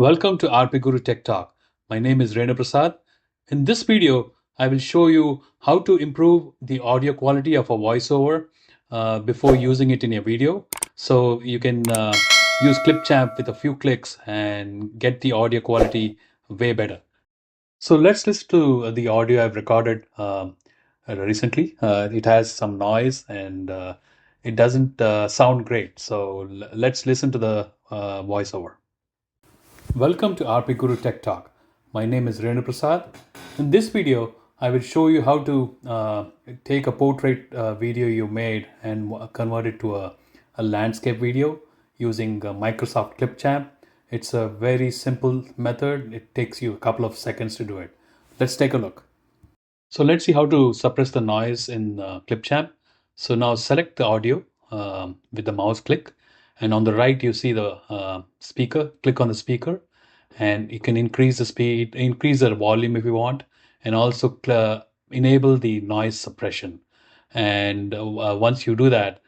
Welcome to RPGuru Tech Talk. My name is Renu Prasad. In this video, I will show you how to improve the audio quality of a voiceover before using it in a video. So you can use Clipchamp with a few clicks and get the audio quality way better. So let's listen to the audio I've recorded recently. It has some noise and it doesn't sound great. So let's listen to the voiceover. Welcome to RPGuru Tech Talk. My name is Renu Prasad. In this video, I will show you how to take a portrait video you made and convert it to a landscape video using Microsoft Clipchamp. It's a very simple method. It takes you a couple of seconds to do it. Let's take a look. So let's see how to suppress the noise in Clipchamp. So now select the audio with the mouse click, and on the right you see the speaker. Click on the speaker, and you can increase the speed, increase the volume if you want, and also enable the noise suppression. And once you do that,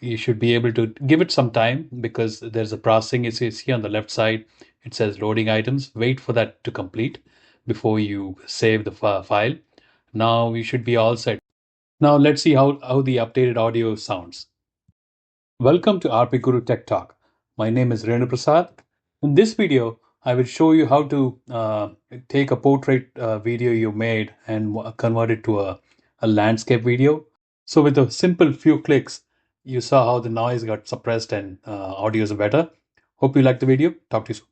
you should be able to give it some time because there's a processing. You see on the left side, it says loading items. Wait for that to complete before you save the file. Now we should be all set. Now let's see how the updated audio sounds. Welcome to RPGuru Tech Talk. My name is Renu Prasad. In this video, I will show you how to take a portrait video you made and convert it to a landscape video. So with a simple few clicks, you saw how the noise got suppressed and audio is better. Hope you liked the video. Talk to you soon.